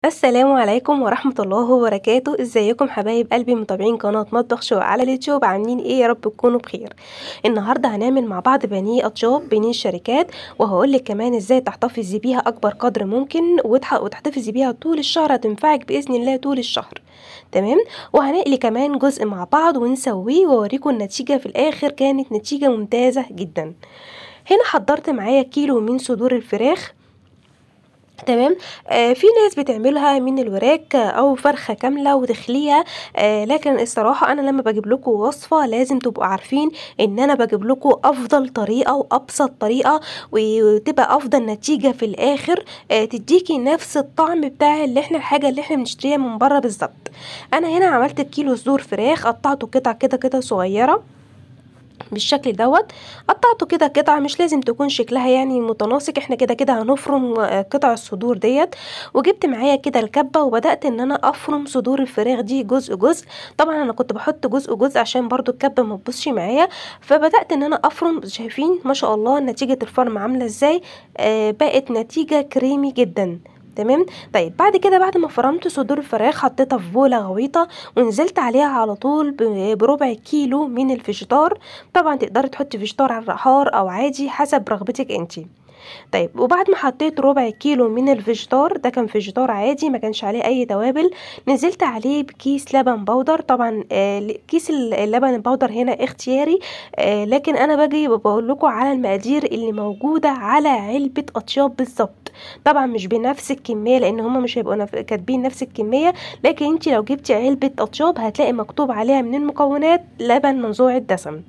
السلام عليكم ورحمة الله وبركاته. ازيكم حبايب قلبي متابعين قناة مطبخ شو على اليوتيوب؟ عاملين ايه؟ يا رب تكونوا بخير. النهارده هنعمل مع بعض بانيه اطياب، بانيه الشركات، وهقولك كمان ازاي تحتفظي بيها اكبر قدر ممكن وتحتفظي بيها طول الشهر، هتنفعك باذن الله طول الشهر. تمام. وهنقلي كمان جزء مع بعض ونسويه واوريكم النتيجة في الاخر، كانت نتيجة ممتازة جدا. هنا حضرت معايا كيلو من صدور الفراخ. تمام. في ناس بتعملها من الوراك او فرخه كامله وتخليها. لكن الصراحه انا لما بجيب لكم وصفه لازم تبقوا عارفين ان انا بجيب لكم افضل طريقه وابسط طريقه، وتبقى افضل نتيجه في الاخر. تديكي نفس الطعم بتاع الحاجه اللي احنا بنشتريها من بره بالظبط. انا هنا عملت كيلو صدور فراخ، قطعته قطع كده صغيره بالشكل دوت. قطعته كده قطع، مش لازم تكون شكلها يعني متناسق، احنا كده هنفرم قطع الصدور ديت. وجبت معايا كده الكبه وبدات ان انا افرم صدور الفراخ دي جزء جزء. طبعا انا كنت بحط جزء جزء عشان برضو الكبه ما تبصش معايا. فبدات ان انا افرم، شايفين ما شاء الله نتيجه الفرم عامله ازاي؟ بقت نتيجه كريمي جدا. تمام. طيب بعد كده، بعد ما فرمت صدور الفراخ حطيتها في بوله غويطه ونزلت عليها على طول بربع كيلو من الفيجيتار. طبعا تقدري تحطي فيجيتار على الرحار او عادي حسب رغبتك انتي. طيب وبعد ما حطيت ربع كيلو من الفيجيتار، ده كان فيجيتار عادي ما كانش عليه اي توابل، نزلت عليه بكيس لبن بودر. طبعا كيس اللبن البودر هنا اختياري. لكن انا باجي بقول لكم على المقادير اللي موجوده على علبه اطياب بالظبط. طبعا مش بنفس الكميه لان هما مش هيبقوا كاتبين نفس الكميه، لكن انت لو جبتي علبه اطياب هتلاقي مكتوب عليها من المكونات لبن منزوع الدسم.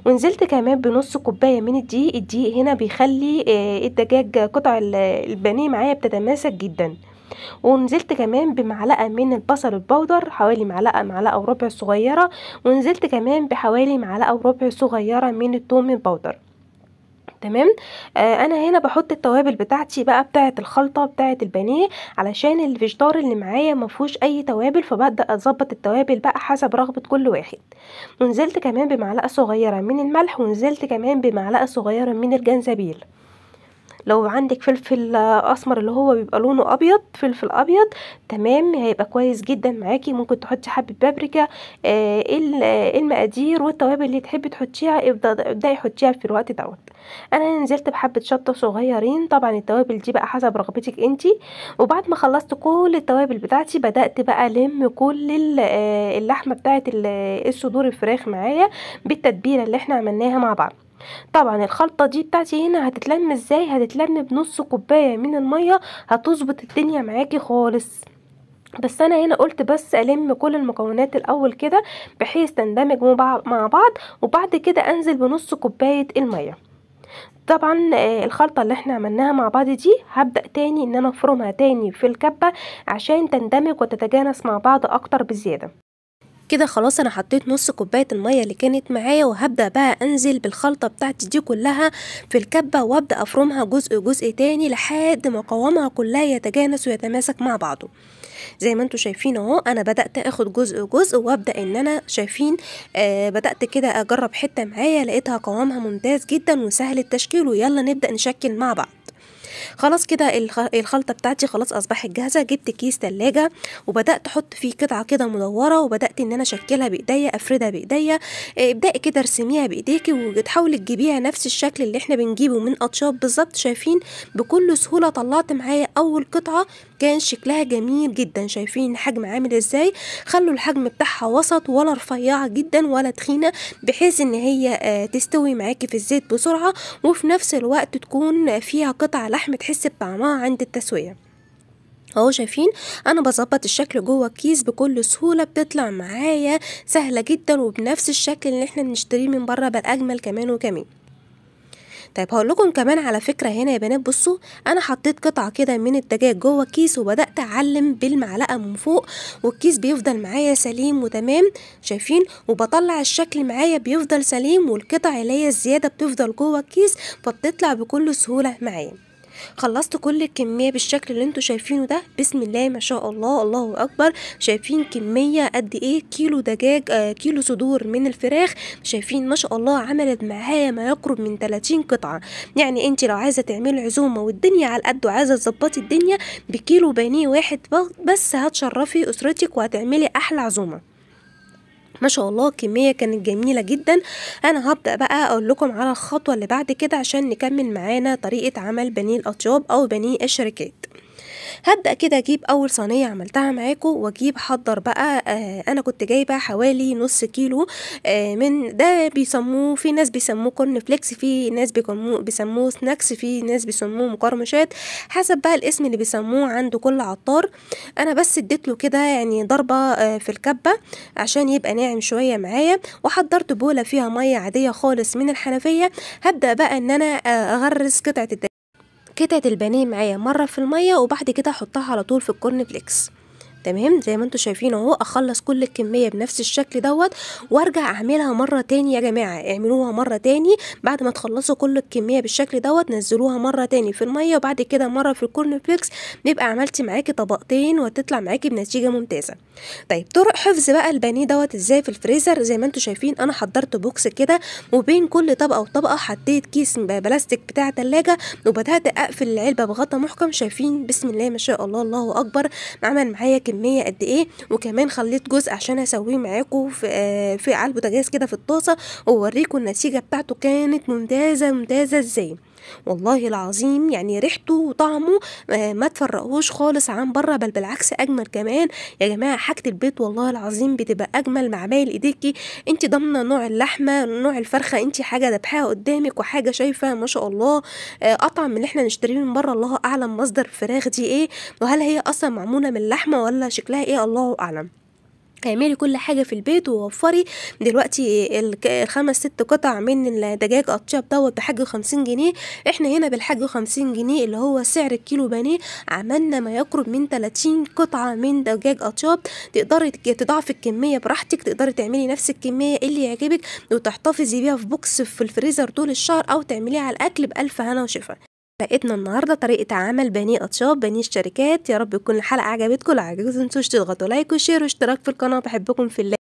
ونزلت كمان بنص كوبايه من الدقيق. الدقيق هنا بيخلي الدجاج قطع البانيه معايا بتتماسك جدا. ونزلت كمان بمعلقه من البصل البودر، حوالي معلقه وربع صغيره. ونزلت كمان بحوالي معلقه وربع صغيره من الثوم البودر. تمام. انا هنا بحط التوابل بتاعتي بقى بتاعه الخلطه بتاعه البانيه، علشان الفيجيتار اللي معايا ما فيهوش اي توابل، فببدا اظبط التوابل بقى حسب رغبه كل واحد. ونزلت كمان بمعلقه صغيره من الملح، ونزلت كمان بمعلقه صغيره من الجنزبيل. لو عندك فلفل اسمر اللي هو بيبقى لونه ابيض، فلفل ابيض، تمام، هيبقى كويس جدا معاكي. ممكن تحطي حبه بابريكا. المقادير والتوابل اللي تحبي تحطيها ابداي حطيها في الوقت دوت. انا نزلت بحبه شطه صغيرين، طبعا التوابل دي بقى حسب رغبتك انتي. وبعد ما خلصت كل التوابل بتاعتي بدات بقى الم كل اللحمه بتاعت الصدور الفراخ معايا بالتتبيله اللي احنا عملناها مع بعض. طبعا الخلطة دي بتاعتي هنا هتتلم ازاي؟ هتتلم بنص كوباية من المية، هتظبط الدنيا معاكي خالص. بس انا هنا قلت بس الم كل المكونات الاول كده بحيث تندمج مع بعض، وبعد كده انزل بنص كوباية المية. طبعا الخلطة اللي احنا عملناها مع بعض دي هبدأ تاني ان انا افرمها تاني في الكبة عشان تندمج وتتجانس مع بعض اكتر بزيادة. كده خلاص انا حطيت نص كوبايه الميه اللي كانت معايا، وهبدا بقى انزل بالخلطه بتاعتي دي كلها في الكبه، وابدا افرمها جزء جزء تاني لحد ما قوامها كلها يتجانس ويتماسك مع بعضه. زي ما انتوا شايفين اهو، انا بدات اخد جزء جزء وابدا ان انا شايفين بدات كده اجرب حته معايا لقيتها قوامها ممتاز جدا وسهل التشكيل، ويلا نبدا نشكل مع بعض. خلاص كده الخلطة بتاعتي خلاص أصبحت جاهزة. جبت كيس تلاجة وبدأت أحط فيه قطعة كده مدورة، وبدأت إن أنا أشكلها بإيديا، أفردها بإيديا. ابدأي كده ارسميها بإيديكي وتحاولي تجيبيها نفس الشكل اللي احنا بنجيبه من أطياب بالظبط. شايفين بكل سهولة طلعت معايا أول قطعة، كان شكلها جميل جدا. شايفين الحجم عامل ازاي؟ خلوا الحجم بتاعها وسط، ولا رفيعة جدا ولا تخينة، بحيث ان هي تستوي معاكي في الزيت بسرعة، وفي نفس الوقت تكون فيها قطع لحم تحس بطعمها عند التسوية. اهو شايفين انا بظبط الشكل جوه الكيس بكل سهولة، بتطلع معايا سهلة جدا وبنفس الشكل اللي احنا بنشتريه من بره، بل اجمل كمان وكمان. طيب هقول لكم كمان على فكرة هنا يا بنات، بصوا انا حطيت قطعة كده من الدجاج جوه الكيس وبدأت اعلم بالمعلقة من فوق، والكيس بيفضل معايا سليم وتمام. شايفين؟ وبطلع الشكل معايا بيفضل سليم، والقطع اللي هي الزيادة بتفضل جوه الكيس، فبتطلع بكل سهولة معايا. خلصت كل الكمية بالشكل اللي انتوا شايفينه ده. بسم الله ما شاء الله، الله اكبر. شايفين كمية قد ايه؟ كيلو دجاج، كيلو صدور من الفراخ. شايفين ما شاء الله عملت معايا ما يقرب من 30 قطعة. يعني انت لو عايزة تعملي عزومة والدنيا على القد وعايزة تظبطي الدنيا بكيلو بانيه واحد بس هتشرفي اسرتك وهتعملي احلى عزومة. ما شاء الله الكمية كانت جميلة جدا. انا هبدأ بقى اقول لكم على الخطوة اللي بعد كده عشان نكمل معانا طريقة عمل بانيه الاطياب او بانيه الشركات. هبدأ كده اجيب اول صينية عملتها معاكم واجيب حضر بقى. انا كنت جايبة حوالي نص كيلو من ده، بيسموه في ناس بيسموه كورن فليكس، في ناس بيسموه سناكس، في ناس بيسموه مقرمشات، حسب بقى الاسم اللي بيسموه عند كل عطار. انا بس اديت له كده يعني ضربة في الكبة عشان يبقى ناعم شوية معايا، وحضرت بولة فيها مية عادية خالص من الحنفية. هبدأ بقى ان انا اغرز قطعة البانيه معايا مرة في المية، وبعد كده احطها على طول في الكورن فليكس. تمام زي ما انتوا شايفين اهو. اخلص كل الكميه بنفس الشكل دوت وارجع اعملها مره تاني. يا جماعه اعملوها مره تاني بعد ما تخلصوا كل الكميه بالشكل دوت، نزلوها مره تاني في الميه وبعد كده مره في الكورن فليكس، بيبقى عملتي معاكي طبقتين وهتطلع معاكي بنتيجه ممتازه. طيب طرق حفظ بقى البانيه دوت ازاي في الفريزر. زي ما انتوا شايفين انا حضرت بوكس كده، وبين كل طبقه وطبقه حطيت كيس بلاستيك بتاع تلاجة، وبدات اقفل العلبه بغطا محكم. شايفين بسم الله ما شاء الله، الله اكبر، عمل معايا كميه قد ايه. وكمان خليت جزء عشان اسويه معاكم في على البوتاجاز كده في الطاسه، واوريكم النتيجه بتاعته كانت ممتازه ممتازه ازاي. والله العظيم يعني ريحته وطعمه ما تفرقوش خالص عن بره، بل بالعكس اجمل كمان. يا جماعه حاجه البيت والله العظيم بتبقى اجمل مع عمايل ايديكي. انت ضامنه نوع اللحمه نوع الفرخه، انت حاجه ذبحها قدامك وحاجه شايفه ما شاء الله اطعم من اللي احنا نشتريه من بره. الله اعلم مصدر الفراخ دي ايه، وهل هي اصلا معموله من لحمه ولا شكلها ايه، الله اعلم. اعملي كل حاجة في البيت ووفري. دلوقتي الخمس ست قطع من الدجاج أطياب دوت بحاجة 50 جنيه. احنا هنا بالحاجة 50 جنيه اللي هو سعر الكيلو بانيه عملنا ما يقرب من 30 قطعة من دجاج أطياب. تقدري تضاعفي الكمية براحتك، تقدري تعملي نفس الكمية اللي يعجبك وتحتفظي بيها في بوكس في الفريزر طول الشهر، أو تعمليها على الأكل بألف هنا وشفا. حلقتنا النهارده طريقة عمل بانيه أطياب بانيه الشركات. يا رب تكون الحلقة عجبتكم. لو عجبتكم متنسوش تضغطوا لايك وشير واشتراك في القناة. بحبكم في الله.